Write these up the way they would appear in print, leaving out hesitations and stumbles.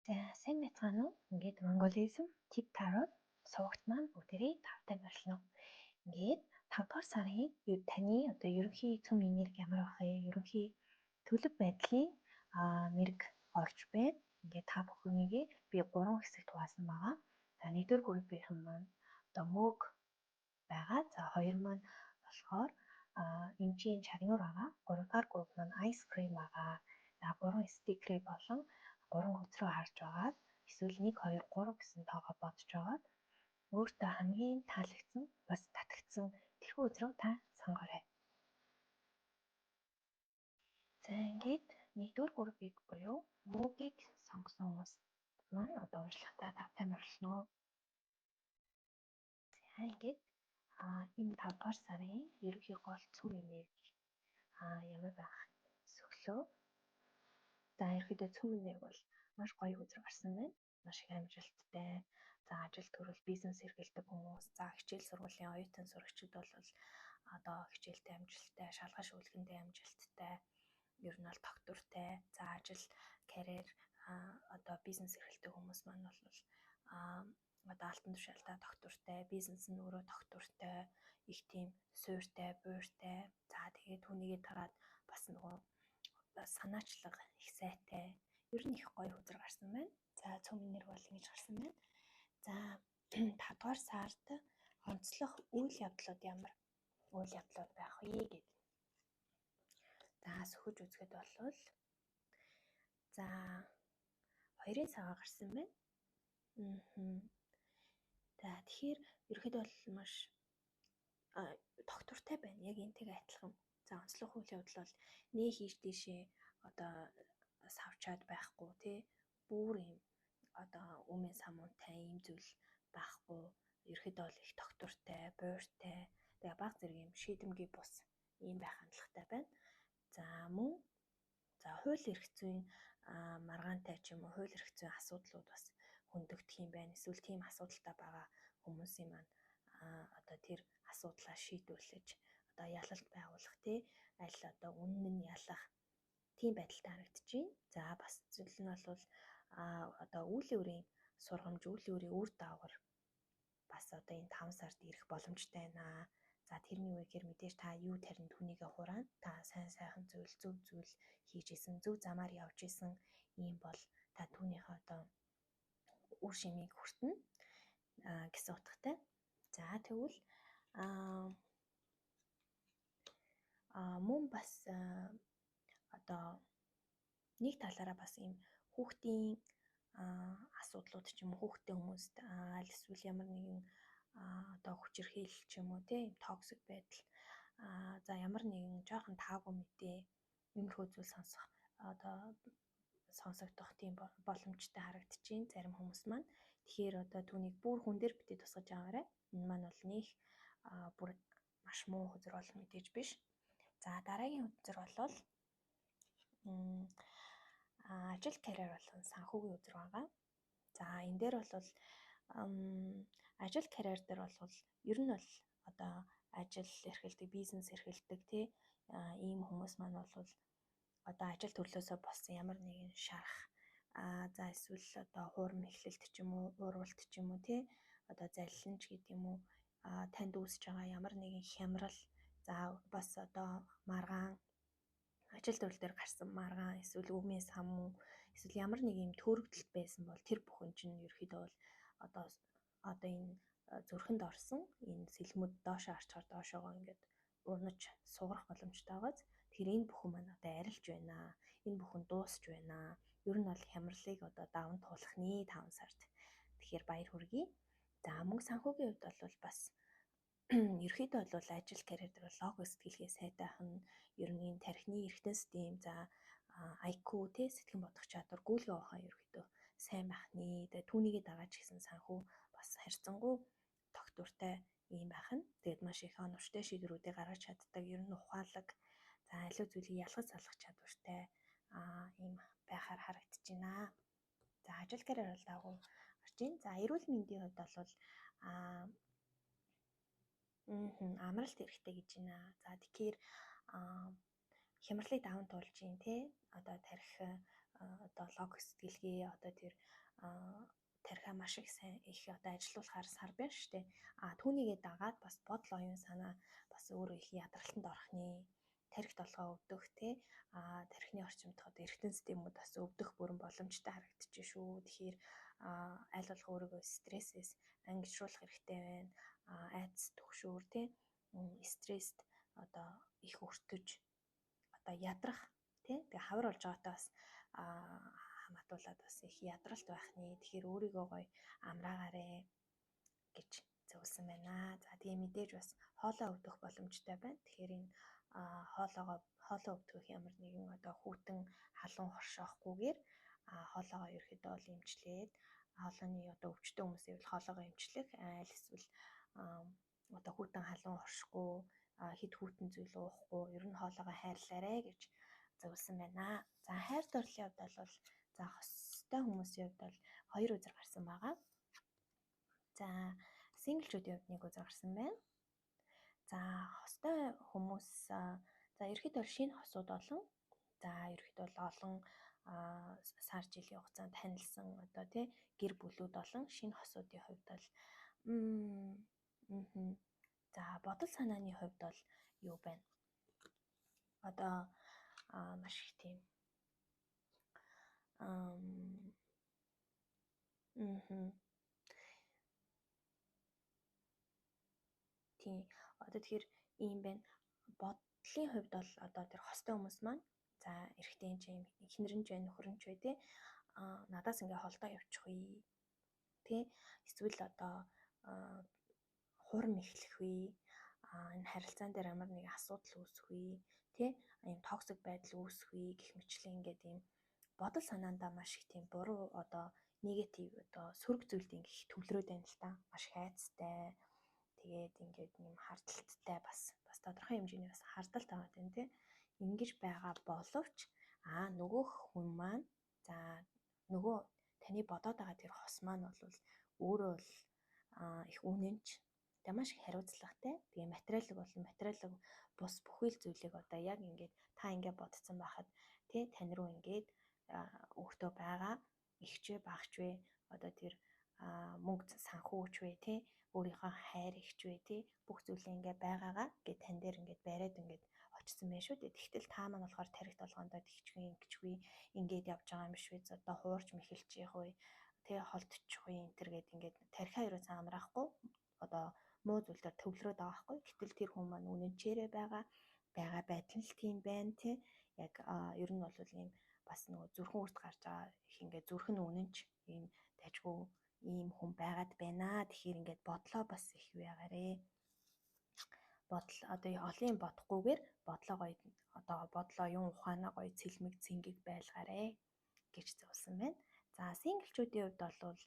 За сайн байцгаана уу? Ингээд Монголизм тип тарот сувагт маань бүгдээрээ тавтай болно. Ингээд 5 дугаар сарын таны одоо ерөнхий цөм энерги ямар байх вэ? Ерөнхий төлөв байдлын мэрэг орж байна. Ингээд та бүхнийг би 3 хэсэгт хуваасан байгаа. За 1-р группийн маань одоо мөг байгаа. За 2 маань болохоор эмчийн чагнуур байгаа. 3-р групп маань ice cream байгаа. За 3 стикер болон 3 өдрөө харж байгаа. Эсвэл 1 2 3 гэсэн тоогоо бодож байгаа. Өөртөө хамгийн таалагдсан, бас татагдсан тэрхүү өдрөө та сонгоорой. За ингээд 1-р группийг буюу мөгийг сонгосон хүмүүс маань одоо уншлагатаа тавтай морилно. За ингээд энэ 5 дугаар сарын ерөнхий гол цөм энерги ямар байх сөглөө. За ерөнхийдөө цөм энерги бол маш гоё өдөр гарсан байна. Маш их амжилттай. За ажил төрөл бизнес эрхэлдэг хүмүүс, за хичээл сургуулийн оюутан сурагчид бол одоо хичээлтэй амжилттай, шалгаж шүүлгэндээ амжилттай, ер нь бол тогтвортой. За ажил, карьер, одоо бизнес эрхэлдэг хүмүүс маань бол одоо алтан тушаалтаа тогтвортой, бизнес нь өөрөө тогтвортой, их тийм суйртай, буйртай. За тэгээд түүнийгээ дараад бас нөгөө санаачлага их сайтай. Ер нь их гоё өдөр гарсан байна. За цөм энерги бол ингэж гарсан байна. За 5 дугаар сард онцлог үйл явдлууд ямар үйл явдлууд байх вэ гэдэг. За сөхөж үзэхэд бол за 2-ын цагаа гарсан байна. За тэгэхээр ерөөхдөө бол маш тогтвортой байна. Яг энтэйг адилхан. За онцлог үйл явдал бол нээ хийж тийшээ одоо савчаад байхгүй тий. Бүр юм одоо өмнө самуунтай ийм зүйл байхгүй. Ерөөхдөө бол их тогтвортой, буйртай. Тэгээ баг зэрэг юм шийдэмгий бус ийм байх хандлагатай байна. За мөн за хууль эрх зүйн маргаантай ч юм уу хууль эрх зүйн асуудлууд бас хөндөгдөх юм байна. Эсвэл тийм асуудалтай байгаа хүмүүсийн маань одоо тэр асуудлаа шийдвэрлэж одоо ялалт байгуулах тий аль одоо үнэн нь ялах тийм байдалтай харагдчихээн. За бас зүйл нь бол одоо үеийн үрийн сургамж, үеийн үрийн үр дагавар бас одоо энэ 5 сард ирэх боломжтой байна. За тэрний үегээр мэдээж та юу тарин түүнийгээ хураана. Та сайхан зүйл, зөв зүйл хийж исэн, зөв замаар явж исэн ийм бол та түүнийхээ одоо үр шимийг хүртэнэ гэсэн утгатай. За тэгвэл мөн бас одоо нэг талаараа бас ийм хүүхдийн асуудлууд ч юм уу хүүхдтэй хүмүүст аль эсвэл ямар нэгэн одоо хүчирхийлэл ч юм уу тийм токсик байдал за ямар нэгэн жоохон таагүй мэдээ иймэрхүү зүйл сонсогдох тийм боломжтой харагдчихээн зарим хүмүүс маань. Тэгэхээр одоо түүнийг бүр хүн дээр битээ тусгаж аваарай. Энэ маань бол нэг бүр маш муу өдөр бол мэдээж биш. За дараагийн өдөр бол ажил карьер болон санхүүгийн өдөр байгаа. За энэ дээр бол ажил карьер дээр бол ер нь бол одоо ажил эрхэлдэг, бизнес эрхэлдэг тий ийм хүмүүс маань бол одоо ажил төрлөөсөө болсон ямар нэгэн шарах за эсвэл одоо хуурм эхлэлт ч юм уу, уурвалт ч юм уу тий одоо залиланч гэдэг юм уу танд үүсэж байгаа ямар нэгэн хямрал за бас одоо маргаан ажил төрөл дээр гарсан маргаан эсвэл өвмийн самуу эсвэл ямар нэг юм төөрөгдөлт байсан бол тэр бүхэн чинь ерөөхдөө бол одоо энэ зүрхэнд орсон энэ сэлмүүд доошоо арчаар доошоогоо ингээд унаж сугарах боломжтой байгааз тэгэхээр энэ бүхэн маань одоо арилж байна. Энэ бүхэн дуусч байна. Ер нь бол хямралыг одоо даван туулахны 5 сард. Тэгэхээр баяр хүргэе. За мөнгө санхүүгийн хувьд бол бас ерөөхдөө бол ажил карьер дээр лого сэтгэлгээ сайтайхан ер нь энэ тархины эрхтэн систем за IQ те сэтгэн бодох чадвар гүйлгээ ухаан ерөөхдөө сайн байх нэ. Тэгээ түүнийгээ дагаад ч гэсэн санхүү бас харьцангуй тогтвортой ийм байх нь. Тэгээд маш их оновчтой шийдвэрүүдийг гаргаж чаддаг ер нь ухаалаг за аливаа зүйлийг ялгаж салах чадвартай ийм байхаар харагдчихна. За ажил карьер бол дагуу гарч ийн. За эрүүл мэндийн хувьд бол амралт хэрэгтэй гэж байна. За тэгэхээр хямралыг даван туулж ийн те одоо тарих одоо логик сэтгэлгээ одоо тэр тархиа маш их сайн их одоо ажилуулахаар сар байна шүү дээ. Түүнийгээ дагаад бас бодол оюун санаа бас өөрөө их ядралтанд орохны тархи толгой өвдөх тархины орчимд одоо эргэтэн системүүд бас өвдөх бүрэн боломжтой харагдчих шүү. Тэгэхээр аль болох өөрийгөө стрессээс ангижруулах хэрэгтэй байна. Айдас түгшүүр стресст одоо их өртөж одоо ядрах тэгээ хавар болж байгаатай бас хамаатуулаад бас их ядралт байхны. Тэгэхээр өөрийгөө гоё амраагаарэ гэж зөвлөсөн байна. За тийм мэдээж бас хоолоо өвдөх боломжтой байна. Тэгэхээр энэ хоолоо өвдөх ямар нэгэн одоо хүүтэн халуун хоршоохгүйгээр хоолоогоо ерөөхдөө бол эмчлээд хоолойны одоо өвчтөн хүмүүсийн бол хоолоогоо эмчлэх аль эсвэл одоо хүүтэн халуун хоршихгүй хэд хүүтэн зүйл уухгүй ер нь хоолоогоо хайрлаарэ гэж зөвлөсөн байна. За хайр дурлалын хувьд бол за хостой хүмүүсийн хувьд бол 2 үзэр гарсан байгаа. За синглчүүдийн хувьд 1 үзэр гарсан байна. За хостой хүмүүс за ерөөхдөө шинэ хосууд болон за ерөөхдөө олон сар жилийн хугацаанд танилсан одоо гэр бүлүүд болон шинэ хосуудын хувьд бол за бодол санааны хувьд бол юу байна? Одоо маш их тийм тийм одоо тэгэхээр ийм байна. Бодлын хувьд бол одоо тэр хостой хүмүүс маань за эрэгтэй эхнэр нь жаа нөхөр нь ч бай надаас ингээ холдоо явчих үе эсвэл одоо хурам эхлэх үе энэ харилцаан дээр ямар нэг асуудал үүсэх үе ийм токсик байдал үүсэх үе гэх мэтлэн ингээд ийм бодол санаандаа маш их тийм буруу одоо негатив одоо сөрөг зүйлд ингээ их төвлөрөөд байна л та. Маш их айцтай тэгээд ингээд юм хардталтай бас тодорхой хэмжээний бас хардталт аваад байна ингэж байгаа боловч нөгөө хүн маань за нөгөө таны бодоод байгаа тэр хос маань бол өөрөө бол их үнэнч маш их хариуцлагатай. Тэгээ материалог бус бүхэл зүйлийг одоо яг ингээд та ингээд бодсон байхад тань руу ингээд өөртөө байгаа ихчвэ багчвэ одоо тэр мөнгө санхүүч вэ өөрийнхөө хайр ихчвэ бүх зүйлээ ингээд байгаагаа ингээд тань дээр ингээд бариад ингээд очсон байх шүү дээ. Тэгтэл та маань болохоор тарих толгоондоо тэгчгүй ингэчгүй ингээд явж байгаа юм биш үү? Одоо хуурч мэхэлж явах үе холдчих үе энэ төр гээд ингээд тарихаа ерөөсөн амраахгүй одоо муу зүйлээр төвлөрөөд байгаа байхгүй. Гэтэл тэр хүн маань үнэнчээрээ байгаа байдал нь тийм байна яг ер нь бол ийм бас нөгөө зүрхэн үрт гарч байгаа их ингээд зүрх нь үнэнч ийм дажгүй ийм хүн байгаад байна. Тэгэхээр ингээд бодлоо бас их юу ягаарэ. Бодол одоо олон юм бодохгүйгээр бодлоо гоё одоо бодлоо юм ухаанаа гоё цэлмэг цэнгэг байлгаарэ гэж зөвлөсөн байна. За синглчүүдийн хувьд бол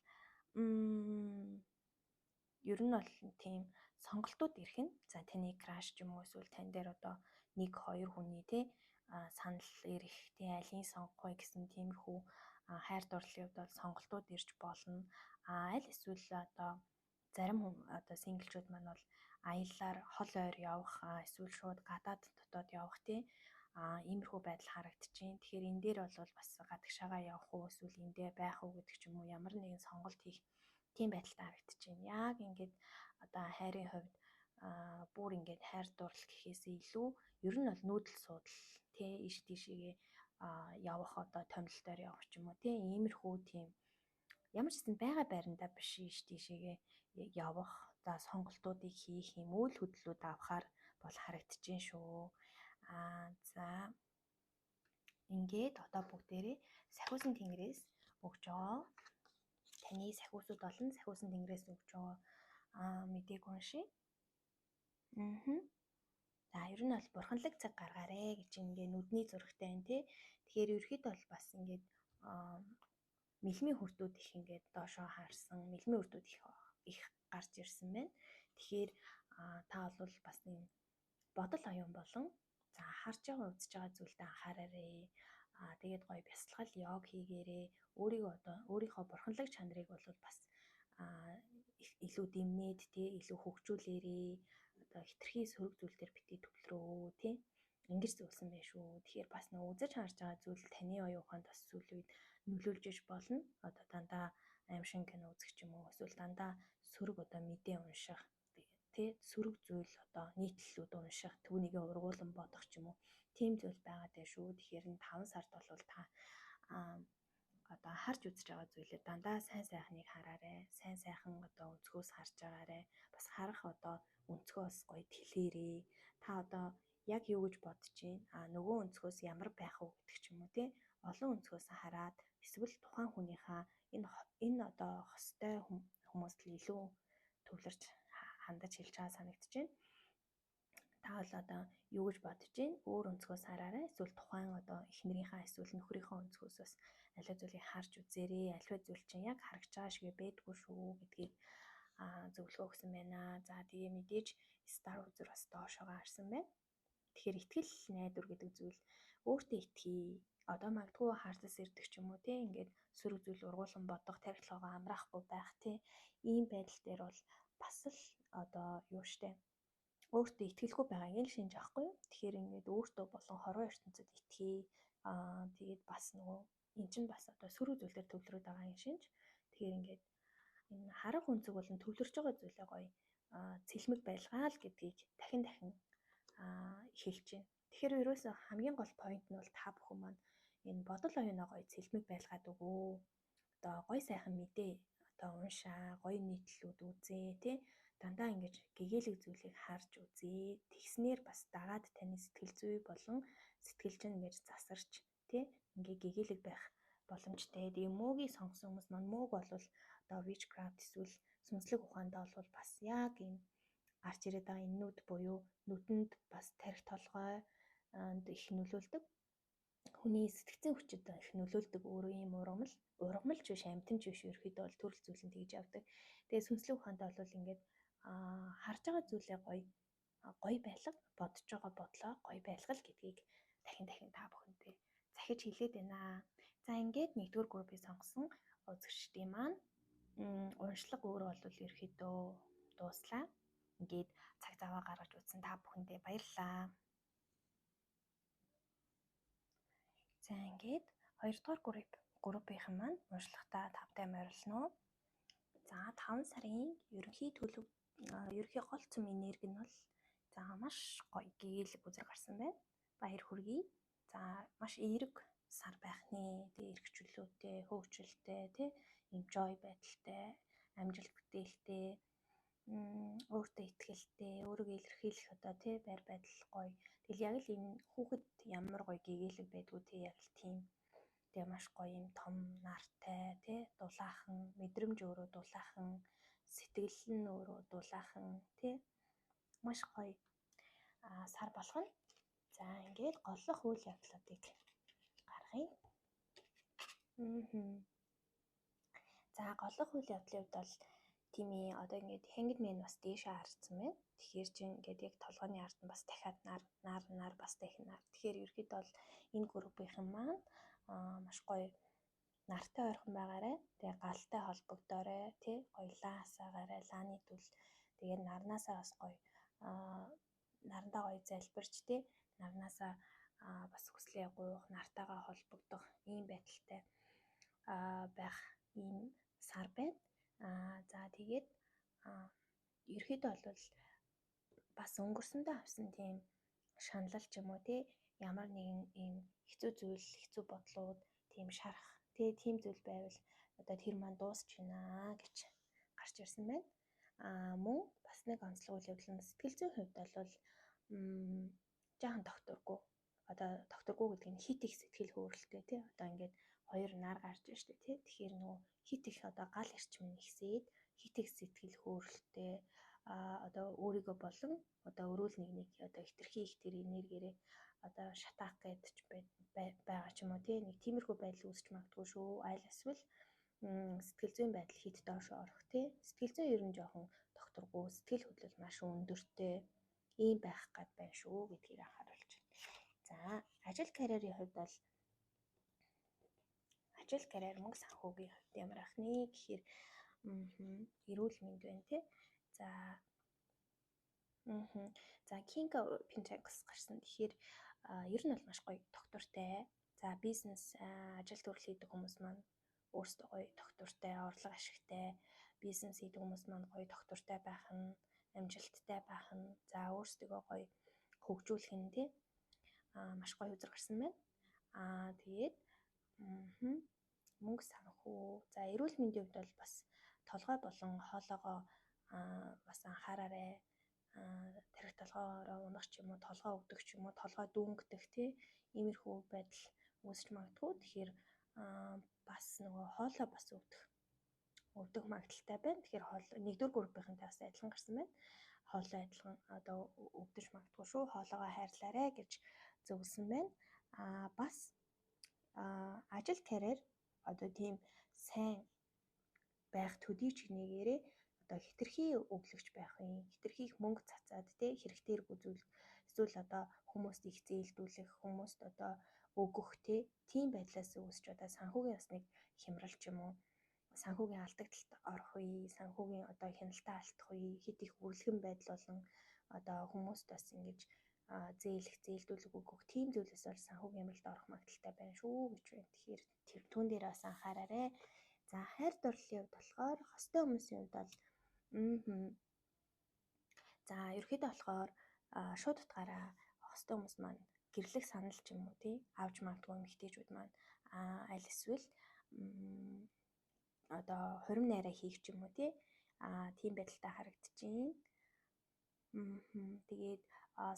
ер нь бол тийм сонголтууд ирэх нь за таны краш ч юм уу эсвэл тань дээр одоо 1-2 хүний санал ирэх алийг сонгох вэ гэсэн тиймэрхүү хайр дурлалын хувьд бол сонголтууд ирж болно. Аль эсвэл одоо зарим хүн одоо синглчүүд маань бол аяллаар хол ойр явах эсвэл шууд гадаад дотоод явах иймэрхүү байдал харагдчихээн. Тэгэхээр энэ дээр бол бас гадагшаагаа явах уу эсвэл эндээ байх уу гэдэг ч юм уу ямар нэгэн сонголт хийх тийм байдалтай харагдчихээн. Яг ингээд одоо хайрын хувьд бүр ингээд хайр дурлал гэхээс илүү ер нь бол нүүдэл суудал иш тийшээгээ явах одоо томилолтоор явах ч юм уу иймэрхүү тийм ямар ч гэсэн байгаа байрандаа биш иш тийшээгээ явах за сонголтуудыг хийх юм үйл хөдлөлүүд авахаар бол харагдчихээн шүү. За ингээд одоо бүгдээрээ сахиусан тэнгэрээс өгж байгаа таны сахиусууд болон сахиусан тэнгэрээс өгж байгаа мэдээг уншия. За ер нь бол бурханлаг цаг гаргаарэ гэж ингээ нүдний зурагтай байна Тэгэхээр ерөөхдөө бол бас ингээд мэлмийн хүрдүүд их ингээд доошоо харсан мэлмийн хүрдүүд их гарч ирсэн байна. Тэгэхээр та бол бас энэ бодол оюун болон за харж байгаа үзэж байгаа зүйлдээ анхаараарэ. Тэгээд гоё бясалгал йог хийгээрээ өөрийнхөө бурханлаг чанарыг бол бас илүү дэмнээд илүү хөгжүүлээрээ одоо хитрхи сөрөг зүйл дээр битгий төвлөрөө ингэж зүйлсэн байх шүү. Тэгэхээр бас нэг үзэж харж байгаа зүйл таны оюун ухаанд бас сүүлийн үед нөлөөлж иж болно. Одоо дандаа аимшиг кино үзэх ч юм уу, эсвэл дандаа сөрөг одоо мэдээ унших, тий сөрөг зүйл одоо нийтлэлүүд унших, түүнийгээ ургуулan бодох ч юм уу. Тийм зүйл байгаад байна шүү. Тэгэхээр энэ 5 сард бол та одоо харж үзэж байгаа зүйлээ дандаа сайн сайхныг хараарай. Сайн сайхан одоо өнцгөөс харж байгаарай. Бас харах одоо өнцгөөс гоё тэлээрээ. Та одоо яг юу гэж бодож байна? Нөгөө өнцгөөс ямар байх вэ гэдэг ч юм уу тий. Олон өнцгөөс хараад эсвэл тухайн хүнийхээ энэ одоо хостой хүмүүст л илүү төвлөрч хандаж хэлж байгаа санагдаж байна. Та бол одоо юу гэж бодож байна? Өөр өнцгөөс хараарай. Эсвэл тухайн одоо эхнэрийнхээ эсвэл нөхрийнхөө өнцгөөс бас аливаа зүйлийг харж үзээрэй. Аливаа зүйл чинь яг харагдж байгаа шиг байдгүй шүү гэдгийг зөвлөгөө өгсөн байна. За тэгээ мэдээж Star Wars бас доошоо харсан байна. Тэгэхээр итгэл найдвар гэдэг зүйл өөртөө итгэе. Одоо магадгүй хардас ирдэг ч юм уу тий ингээд сөрөг зүйл ургуулan бодох, тархилгаагаа амраахгүй байх тий. Ийм байдал дээр бол бас л одоо юу штэ өөртөө итгэлгүй байгаагийн л шинж аахгүй юу. Тэгэхээр ингээд өөртөө болон хорвоо ертөнцид итгэе. Тэгээд бас нөгөө эн чинь бас одоо сөрөг зүйлээр төвлөрөд байгаагийн шинж. Тэгэхээр ингээд энэ харах өнцөг болон төвлөрч байгаа зүйлээ гоё цэлмэг байлгаа л гэдгийг дахин хэлж байна. Тэгэхээр ерөөсөө хамгийн гол point нь бол та бүхэн маань энэ бодол оюунаа гоё цэлмэг байлгаад өгөө. Одоо гоё сайхан мэдээ одоо уншаа, гоё нийтлэлүүд үзээ тий. Дандаа ингэж гэгээлэг зүйлийг харж үзээ. Тэгснээр бас дагаад таны сэтгэл зүй болон сэтгэл чинь ингэж засарч тий ингээ гэгээлэг байх боломжтой. Тэгээ мөөгийг сонгосон хүмүүс маань мөөг болвол одоо witchcraft эсвэл сүнслэг ухаандаа бол бас яг энэ гарч ирээд байгаа энэ нүд буюу нүдэнд бас тархи толгой их нөлөөлдөг. Хүний сэтгцэн хүчит их нөлөөлдөг өөрөө ийм ургамал ч биш амтэн ч биш ерөөхдөө бол төрөл зүйлэн тэгж явдаг. Тэгээ сүнслэг ухаандаа бол ингээд харж байгаа зүйлээ гоё байлга, бодож байгаа бодлоо гоё байлгал гэдгийг дахин та бүхэнтэй захиж хэлээд байна. За ингээд 1-р группыг сонгосон үзэгчдийн маань уншлага өөрөө бол ерөөхдөө дууслаа. Ингээд цаг заваа гаргаж үзсэн та бүхэндээ баярлалаа. За ингээд 2-р группийнхан маань уншлагатаа тавтай морилно. За 5 сарын ерөнхий гол цөм энерги нь бол за маш гоё гэгээлэг үзэр гарсан байна. Баяр хүргэе. За маш эерэг сар байхны тэгээ эрхчлөөтэй, хөвгчлөлтэй тий enjoy байдалтай, амжилт бүтээлтэй, өөртөө итгэлтэй, өөрийгөө илэрхийлэх одоо тий байр байдал гоё. Тэгэл яг л энэ хүүхэд ямар гоё гэгээлэг байдгүй тий яг л тийм. Тэгээ маш гоё юм том нартай тий дулаахан, мэдрэмж өөрөө дулаахан, сэтгэл нь өөрөө дулаахан тий маш гоё сар болгоно. За ингээд голлох үйл явдлуудыг гаргая. За голлох үйл явдлын хувьд бол тийм ээ одоо ингээд hanged man бас дээшээ харцсан байна. Тэгэхээр чинь ингээд яг толгойн ард нь бас дахиад нар бас дахин нар. Тэгэхээр ерөөхдөө бол энэ группийнхан маань маш гоё нартай ойрхон байгаарай. Тэгээ галтай холбогдоорой тий гоёлаа асаагаарай лааны төл. Тэгээд нарнаасаа бас гоё нарандаа гоё залбирч тий нарнаасаа бас хүслээ гуйх, нартайгаа холбогдох ийм байдалтай байх ийм сар байна. За тэгээд ерөөхдөө бол бас өнгөрсөндөө авсан тийм шаналл ч юм уу тий ямар нэгэн ийм хэцүү зүйл, хэцүү бодлууд, тийм шарах тий тийм зүйл байвал одоо тэр маань дуусч байна гэж гарч ирсэн байна. Мөн бас нэг онцлог үйл явдал нь сэтгэл зүйн хувьд бол жаахан докторгүй. Одоо докторгүй гэдэг нь хит их сэтгэл хөөрөлтэй тий одоо ингээд хоёр нар гарч байна шүү дээ тий. Тэгэхээр нөгөө хит их одоо гал эрчим нь ихсээд хит их сэтгэл хөөрөлтэй одоо өөрийгөө болон одоо өрөөл нэгнийг одоо хитрхи их тэр энергиэрээ одоо шатаах гэж байгаа ч юм уу тий нэг тиймэрхүү байдал үүсч магадгүй шүү. Айл эсвэл сэтгэл зүйн байдал хит доош орох тий. Сэтгэл зүйн ер нь жоохон докторгүй, сэтгэл хөдлөл маш өндөртэй ийм байх гад байна шүү гэдгийг анхааруулж байна. За ажил карьерийн хувьд бол ажил карьер мөнгө санхүүгийн хувьд ямар ах нэ гэхээр эрүүл мэнд байна тий. За King of Pentacles гарсан. Тэгэхээр ер нь бол маш гоё доктортай. За бизнес ажил төрөл хийдэг хүмүүс маань өөрсдөө гоё доктортай, орлого ашигтай, бизнес хийдэг хүмүүс маань гоё доктортай байх нь, амжилттай байх нь, за өөрсдөө гоё хөгжүүлэх нь тий маш гоё үзэр гарсан байна. Тэгээд мөнгө санхүү. За эрүүл мэндийн хувьд бол бас толгой болон хоолоогоо бас анхаараарай. Тархи толгоороо унах ч юм уу, толгой өвдөх ч юм уу, толгой дүүнгдэг тий иймэрхүү байдал үүсч магадгүй. Тэгэхээр бас нөгөө хоолой бас өвдөх магадaltaй байна. Тэгэхээр хоол 1-р группийнхэнтэй бас адилхан гарсан байна. Хоолой адилхан одоо өвдөж магадгүй шүү. Хоолойгоо хайрлаарай гэж зөвлөсөн байна. Бас ажил карьер одоо тийм сайн байх төдий ч нэгээрээ одоо хитрхи өглөгч байх юм, хитрхи их мөнгө цацаад тий хэрэгтэйг үзүүл эсвэл одоо хүмүүст их зээлдүүлэх, хүмүүст одоо өгөх тийм байдлаас үүсч одоо санхүүгийн бас нэг хямрал ч юм уу, санхүүгийн алдагдлалд орох үе, санхүүгийн одоо хяналтаа алдах үе, хит их үрлэгэн байдал болон одоо хүмүүст бас ингэж зээлдүүлэг өгөх тийм зүйлээс бол санхүүгийн хямралд орох магадaltaй байна шүү гэж байна. Тэгэхээр түүн дээр бас анхаараарай. За хайр дурлалын хувьд болохоор хостой хүмүүсийн хувьд бол за ерөөхдөө болохоор шууд утгаараа хостой хүмүүс маань гэрлэх санал ч юм уу тий авч магадгүй эмэгтэйчүүд маань аль эсвэл одоо хурим найраа хийх ч юм уу тий тийм байдалтай харагдчихээн. Тэгээд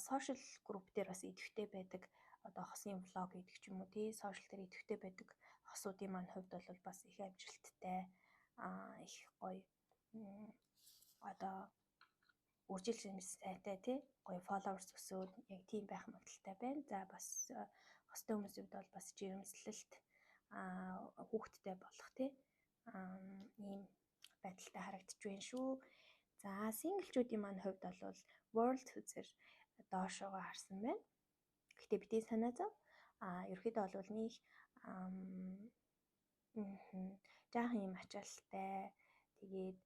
сошиал групп дээр бас идэвхтэй байдаг одоо хосын влог гэдэг ч юм уу тий сошиал дээр идэвхтэй байдаг хосуудын маань хувьд бол бас их амжилттай их гоё одоо үржилж сайтай тий гоё followers өсөөд яг тийм байх магадaltaй байна. За бас хостой хүмүүсийн хувьд бол бас жирэмслэлт хүүхдтэй болох тий ийм байдалтай харагдаж байна шүү. За синглчүүдийн маань хувьд бол world үзэр доошоогоо харсан байна. Гэхдээ бидний санаа зов ерөөхдөө бол нэг жаахан юм ачаалттай тэгээд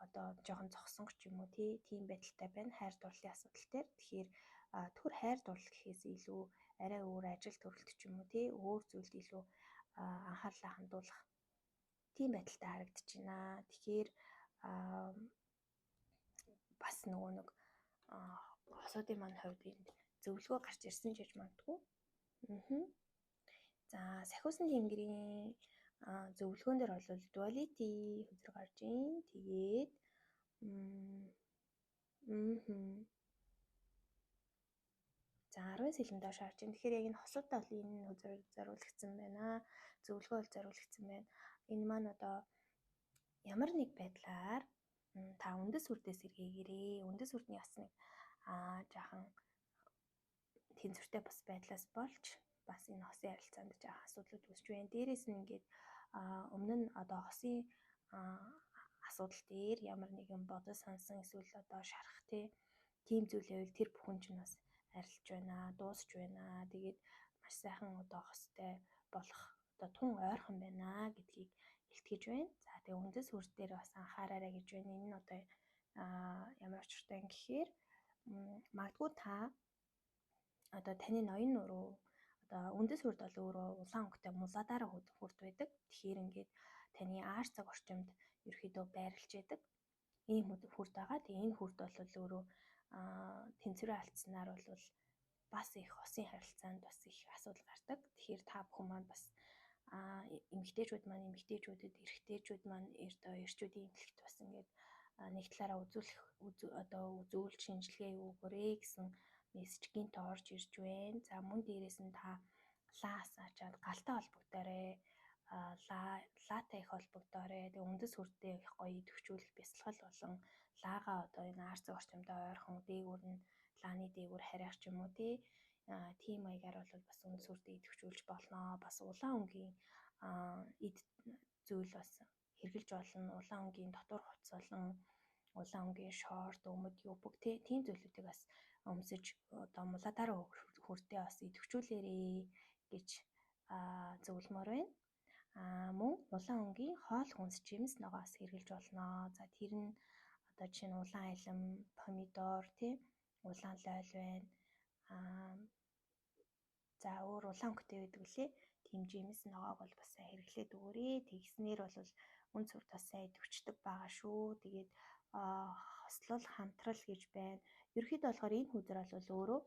одоо жоохон зогсонгоч юм уу тийм байдалтай байна хайр дурлалын асуудал дээр. Тэгэхээр түр хайр дурлал гэхээс илүү арай өөр ажил төрөлт ч юм уу өөр зүйлд илүү анхаарлаа хандуулах тийм байдалтай харагдаж байна. Тэгэхээр бас нөгөө нэг хосуудын маань хувьд энд зөвлөгөө гарч ирсэн ч гэж магадгүй. За сахиусан тэнгэрийн зөвлөгөөн дээр бол duality хүзэр гарч ийн. Тэгээд за 10 сэлэн доош харж ийн. Тэгэхээр яг энэ хосуудаа бол энэ хүзэр зориулагдсан байна. Зөвлөгөө бол зориулагдсан байна. Энэ маань одоо ямар нэг байдлаар та үндэс үрдээс эргээгээрээ. Үндэс үрдний бас нэг жаахан тэнцвэртэй бас байдлаас болж бас энэ хосын харилцаанд жаахан асуудлууд үүсч байна. Дээрээс нь ингээд өмнө нь одоо хосын асуудал дээр ямар нэгэн бодол сансан эсвэл одоо шарах тийм зүйл байвал тэр бүхэн ч бас арилж байна, дуусч байна. Тэгээд маш сайхан одоо хостой болох одоо тун ойрхон байна гэдгийг илтгэж байна. За тэгээ үндэс үрд дээр бас анхаараарай гэж байна. Энэ нь одоо ямар учиртай юм гэхээр магадгүй та одоо таны ноён нуруу одоо үндэс үрд бол өөрөө улаан өнгөтэй мулаадаараа хүрд байдаг. Тэгэхээр ингээд таны ааш цаг орчимд ерөөхдөө байрлаж байдаг. Ийм хүрд байгаа. Тэгээ энэ хүрд бол өөрөө тэнцвэрээ алдсанаар бол бас их хосын харилцаанд бас их асуудал гардаг. Тэгэхээр та бүхэн маань бас эмэгтэйчүүд маань эмэгтэйчүүдэд, эрэгтэйчүүд маань эрчүүдийн эмнэлэгт бас ингээд нэг талаараа үзүүлж шинжилгээ өгөөрэй гэсэн мессеж гинт орж ирж байна. За мөн дээрээс нь та лаа асаачаад галтай холбогдоорой. Лаатай их холбогдоорой. Тэгээ үндэс үрдээ их гоё идэвхжүүлэх бясалгал болон лаагаа одоо энэ арц орчимдөө ойрхон дээгүүр нь лааны дээгүүр харьяах ч юм уу тийм маягаар бол бас үндэс үрдээ идэвхжүүлж болно. Бас улаан өнгийн эд зүйл бас хэрглэж болно. Улаан өнгийн дотор хувцас болон улаан өнгийн шорт, өмд, юбг тийм зүйлүүдийг бас өмсөж одоо мулаадаараа хүртээ бас идэвхжүүлээрэй гэж зөвлөмөр байна. Мөн улаан өнгийн хоол хүнс жимс ногоос хэрглэж болно. За тэр нь одоо жишээ нь улаан алим, помидор улаан лойл байна. За өөр улаан өнгөтэй байдаг үлээ. Тийм жимс ногоог бол бас хэрэглээд өгөөрэй. Тэгснээр бол үн цэвэр бас сайн идэвчдэг байгаа шүү. Тэгээд хослол хамтрал гэж байна. Ерөнхийдөө болохоор энэ хүзэр бол өөрөө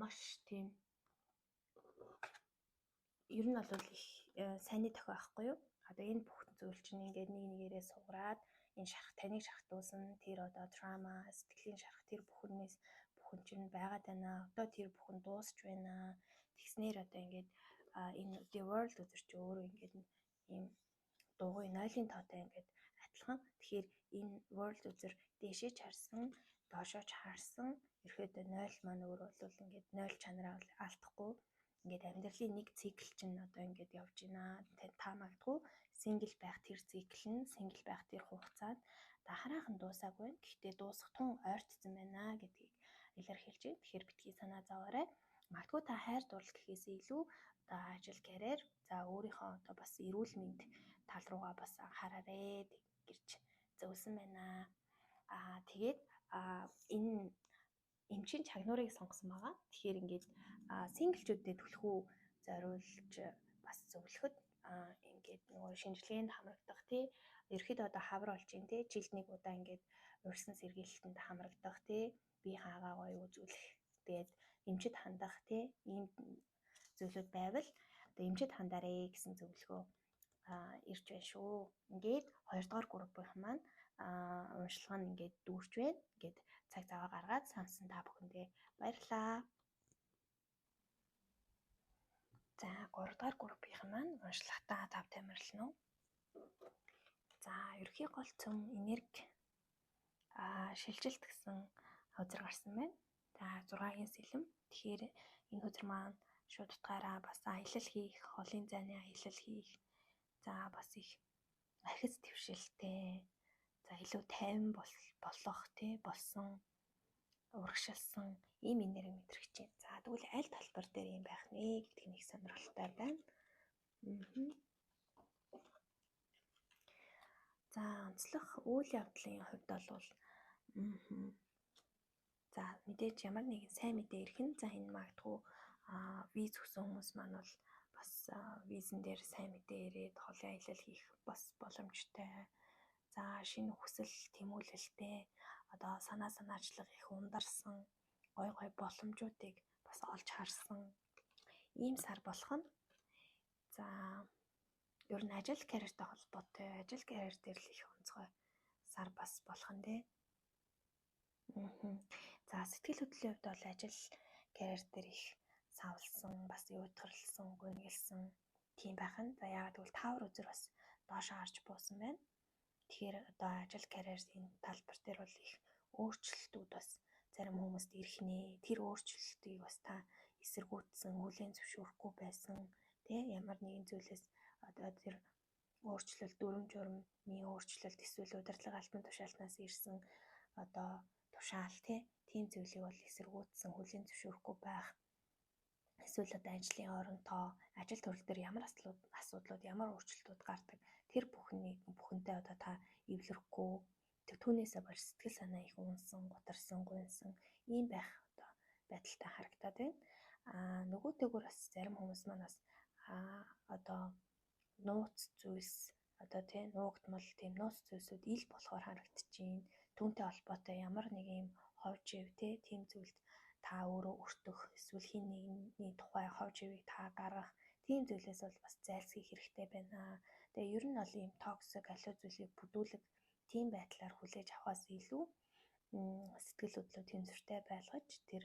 маш тийм ер нь бол их сайн дохио байхгүй юу? Одоо энэ бүх зүйл чинь ингээд нэг нэгээрээ сугараад энэ шарах таныг шахтуулсан тэр одоо трама, сэтгэлийн шарах тэр бүхэн чинь байгаад байна. Одоо тэр бүхэн дуусч байна. Тэгснээр одоо ингээд энэ The World үзэр чи өөрөө ингээд ийм дугуй 0-ын тоотой ингээд адилхан. Тэгэхээр энэ World үзэр дээшээ ч харсан, доошоо ч харсан. Ерөөдөө 0 маань өөр бол ингээд 0 чанараа алдахгүй. Ингээд амьдралын нэг цикл чинь одоо ингээд явж байна. Та магадгүй сингл байх тэр цикл нь сингл байх тэр хугацаанд хараахан дуусаагүй. Гэхдээ дуусах тун ойртсон байна гэдгийг илэрхийлж байна. Тэгэхээр битгий санаа зовоорой. Магадгүй та хайр дурлал гэхээсээ илүү одоо ажил, карьер, за өөрийнхөө одоо бас эрүүл мэнд тал руугаа бас анхаараарэ гэж зөвлөсөн байна. Тэгээд энэ эмчийн чагнуурыг сонгосон байгаа. Тэгэхээр ингээд синглчүүдэд түлхүү зориулж бас зөвлөхөд ингээд нөгөө шинжилгээнд хамрагдах тий ерөөхдөө одоо хавар болж ин тий жилд нэг удаа ингээд урьдсан сэргийлэлтэнд хамрагдах тий бие хаагаа гоё үзүүлэх тэгээд эмчэд хандах тий ийм зүйлүүд байвал одоо эмчэд хандаарэ гэсэн зөвлөгөө ирж байна шүү. Ингээд 2 дугаар группийнх маань уншлага нь ингээд дүүрч байна. Ингээд цаг цаваа гаргаад сонсон та бүхэндээ баярлалаа. За 3 дугаар группийнх маань уншлагатаа тав тамирлана уу. За ерхий гол цөм энерги шилжилт гэсэн хөзөр гарсан байна. За 6-гийн сэлэм. Тэгэхээр энэ хөзөр маань шууд утгаараа бас аялал хийх, холын зайны аялал хийх. За бас их архиц твшилтэй. За илүү тайван болох тий болсон урагшилсан ийм энерги мэдрэгч байна. За тэгвэл аль талбар дээр юм байх нэ гэдэг нэг сонирхолтой байна. За онцлог үйл явдлын хувьд бол за мэдээж ямар нэгэн сайн мэдээ ирэх нь за энэ магадгүй виз хүсэн хүмүүс маань бол бас визэн дээр сайн мэдээ ирээд холын аялал хийх бас боломжтой. За шинэ хүсэл тэмүүлэлтэй одоо санаачлага их ундарсан гой боломжуудыг бас олж харсан ийм сар болох нь. За ер нь ажил карьертэй холбоотой ажил карьер дээр л их онцгой сар бас болох нь дээ. За сэтгэл хөдлөлийн хувьд бол ажил карьер дээр их савлсан бас уйтгарлсан гүнгэлсэн тийм байх нь. За яагаад гэвэл тавар үзэр бас доошоо харж буусан байна. Тэгэхээр одоо ажил карьерийн талбар дээр бол их өөрчлөлтүүд бас зарим хүмүүст ирэх нэ. Тэр өөрчлөлтийг бас та эсэргүүцсэн, хүлээн зөвшөөрөхгүй байсан. Тэ ямар нэгэн зүйлээс одоо тэр өөрчлөлт дүрм журмын өөрчлөлт эсвэл удирдлага албан тушаалтнаас ирсэн одоо тушаал тийм зүйлийг бол эсэргүүцсэн, хүлээн зөвшөөрөхгүй байх. Эсвэл одоо ажлын оронтоо, ажил төрөл дээр ямар асуудлууд, ямар өөрчлөлтүүд гардаг. Тэр бүхэнтэй одоо та эвлэрэхгүй түүнээсээ болж сэтгэл санаа их унсан, гутарсан, гуйсан ийм байх одоо байдалтай харагдаад байна. Нөгөөтэйгөр бас зарим хүмүүс маань бас одоо нууц зүйлс одоо нуугдмал тийм нууц зүйлсүүд ил болохоор харагдчихээн. Түүнтэй холбоотой ямар нэг юм ховж ив тийм зүйлд та өөрөө өртөх эсвэл хин нэгний тухай ховж ивийг та гаргах тийм зүйлээс бол бас зайлсхийх хэрэгтэй байна. Тэгээ ер нь бол ийм токсик аливаа зүйлийг бүдүүлэг тийм байдлаар хүлээж авахаас илүү сэтгэл хөдлөл тэнцвэртэй байлгаж тэр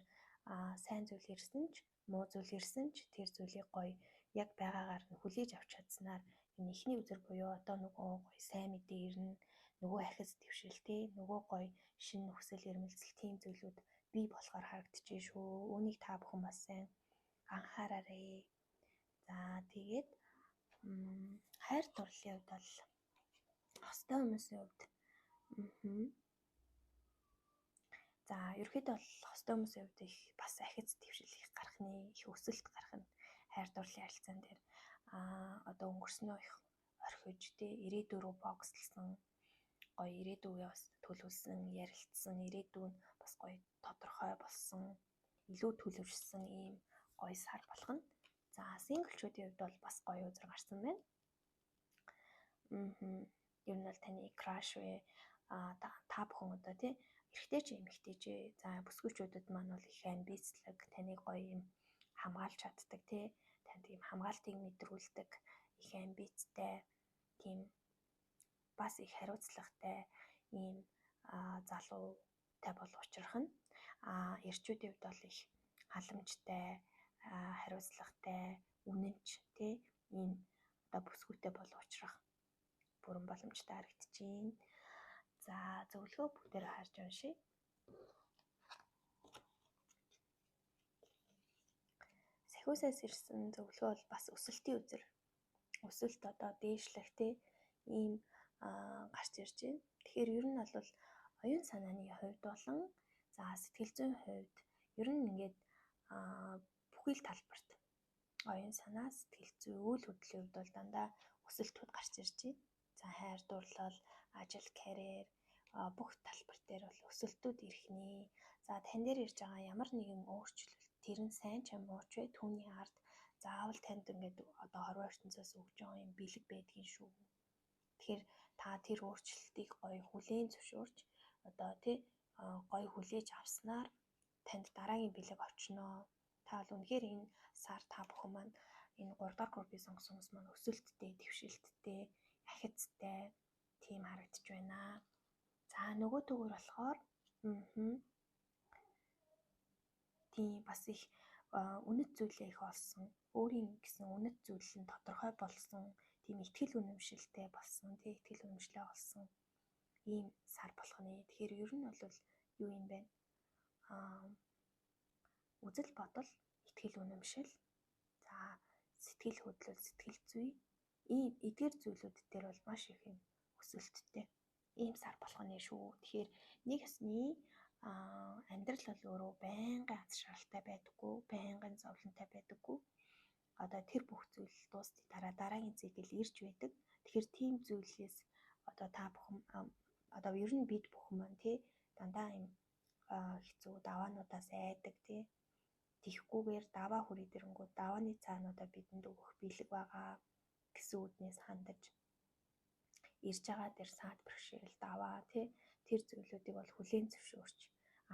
сайн зүйл ирсэн ч муу зүйл ирсэн ч тэр зүйлийг гоё яг байгаагаар нь хүлээж авч чадсанаар энэ ихний үзэр буюу одоо нөгөө гоё сайн мэдээ ирнэ, нөгөө ахиц твшилтэй, нөгөө гоё шинэ хүсэл эрмэлзэл тийм зүйлүүд бий болохоор харагдчихжээ шүү. Үүнийг та бүхэн бас сайн анхаараарай. За тэгээд хайр дурлалын хувьд бол хостой хүмүүсийн хувьд за ерөөхдөө бол хостой хүмүүсийн хувьд их бас ахиц твшил их гарах нэ, их өсөлт гарах нь хайр дурлалын харилцаан дээр одоо өнгөрснөө их орхиж ирээдүг рүү бокслсон гоё ирээдүгөө бас төлөвлөсөн, ярилцсан, ирээдүйн бас гоё тодорхой болсон илүү төлөвшсөн ийм гоё сар болгоно. За синглчүүдийн хувьд бол бас гоё үзэр гарсан байна. Ер нь бол таны краш вэ? Та бүхэн одоо тий эрэгтэй ч эмэгтэй ч за бүсгүйчүүдэд маань бол их амбицлог, таны гоё юм хамгаалж чаддаг тий танд ийм хамгаалтыг мэдрүүлдэг, их амбицтай, тийм бас их хариуцлагатай ийм залуутай бол учрах нь. Эрчүүдийн хувьд бол их халамжтай, хариуцлагатай, үнэнч тий ийм одоо бүсгүйтэй бол учрах бүрэн боломжтой харагдчихээн. За зөвлөгөө бүгдээрээ харж уншъя. Сахиусаас ирсэн зөвлөгөө бол бас өсөлтийн үзэр. Өсөлт одоо дээшлэх тий ийм гарч ирж байна. Тэгэхээр ер нь бол оюун санааны хувьд болон за сэтгэл зүйн хувьд ер нь ингээд бүхий л талбарт оюун санаа, сэтгэл зүй, үйл хөдлөлийн хувьд бол дандаа өсөлтүүд гарч ирж байна. За хайр дурлал, ажил, карьер бүх талбар дээр бол өсөлтүүд ирэх нэ. За тань дээр ирж байгаа ямар нэгэн өөрчлөлт, тэр нь сайн ч юм уу ч вэ, түүний ард заавал танд ингээд одоо хорвоо ертөнцөөс өгж байгаа юм бэлэг байдгийн шүү. Тэгэхээр та тэр өөрчлөлтийг гоё хүлээн зөвшөөрч одоо тий гоё хүлээж авснаар танд дараагийн бэлэг очноо. Та бол үнэхээр энэ сар та бүхэн маань энэ 3 дахь группийн сонгосон хүмүүс маань өсөлттэй, дэвшилттэй, ахицтай тийм харагдаж байна. За нөгөө төгөр болохоор тийм бас их үнэт зүйлээ их олсон. Өөрийн гэсэн үнэт зүйл нь тодорхой болсон. Тийм ихтгэл үнэмшилтэй болсон. Тийм ихтгэл үнэмшлээ олсон. Ийм сар болох нэ. Тэгэхээр ер нь бол юу юм бэ? Үзэл бодол, ихтгэл үнэмшил, за сэтгэл хөдлөл, сэтгэл зүй, ийм эдгээр зүйлүүд дээр бол маш их юм өсөлттэй. Ийм сар болох нэ шүү. Тэгэхээр нэг ёсны амьдрал бол өөрөө байнгын аз жаргалтай байдаггүй, байнгын зовлонтой байдаггүй. Одоо тэр бүх зүйл дуусны дараагийн цикл ирж байдаг. Тэгэхээр тийм зүйлээс одоо та бүхэн одоо ер нь бид бүхэн маань тий дандаа юм хэцүү даваануудаас айдаг тий тихгүйгээр даваа хүрээ дэрэнгүүд давааны цаануудаа бидэнд өгөх бэлэг байгаа гэсэн үднээс хандаж ирж байгаа тэр саад бэрхшээл даваа тий тэр зүйлүүдийг бол хүлээн зөвшөөрч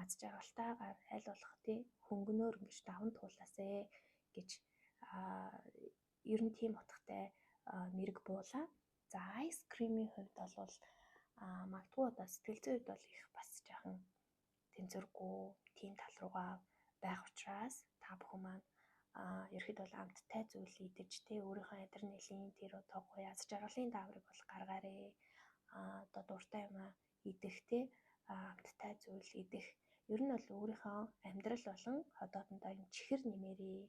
аз жаргалтайгаар аль болох тий хөнгөнөөр ингэж даван туулаасэ гэж ер нь тийм утгатай мэрэг буулаа. За айс кримийн хувьд бол магадгүй одоо сэтгэл зүйн хувьд бол их бас жаахан тэнцвэргүй тийм тал руугаа байх учраас та бүхэн маань ерхэд бол амттай зүйл идэж тий өөрийнхөө адреналин тэр одоо гоё аз жаргалын дааврыг бол гаргаарэ. Одоо дуртай юм идэх тий амттай зүйл идэх ер нь бол өөрийнхөө амьдрал болон одоодондоо юм чихэр нэмэрээ.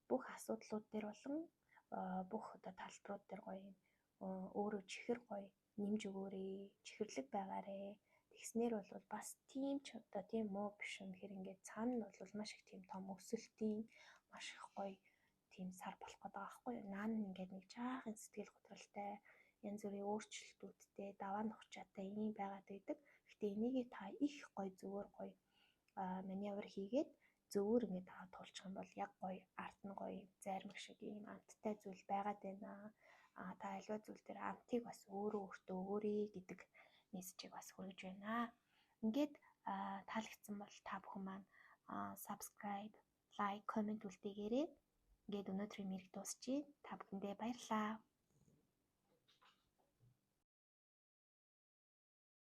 Бүх асуудлууд дээр болон бүх одоо талбарууд дээр гоё юм өөрөө чихэр гоё нэмж өгөөрэй. Чихэрлэг байгаарэ. Тэгснээр бол бас тийм ч одоо тийм муу биш юм. Тэгэхээр ингээд цаана нь бол маш их тийм том өсөлтийн маш их гоё тийм сар болох гэдэг аахгүй юу. Наан ингээд нэг жаахан сэтгэл готролтой янз бүрийн өөрчлөлтүүдтэй даваа нухчаатай ийм байгаад байдаг. Гэхдээ энийг та их гоё зөвөр гоё маневр хийгээд зөвөр ингээд аваад туулчих юм бол яг гоё арт нь гоё зайрмаг шиг ийм амттай зүйл байгаад байна. Та аливаа зүйл дээр амтыг бас өөрөө өөртөө өгөөрэй гэдэг мессежийг бас хүргэж байна. Ингээд таалагдсан бол та бүхэн маань subscribe, like, comment үлдээгээрэй. Ингээд өнөөдрийн мэрэг дуусчихъя. Та бүхэндээ баярлалаа.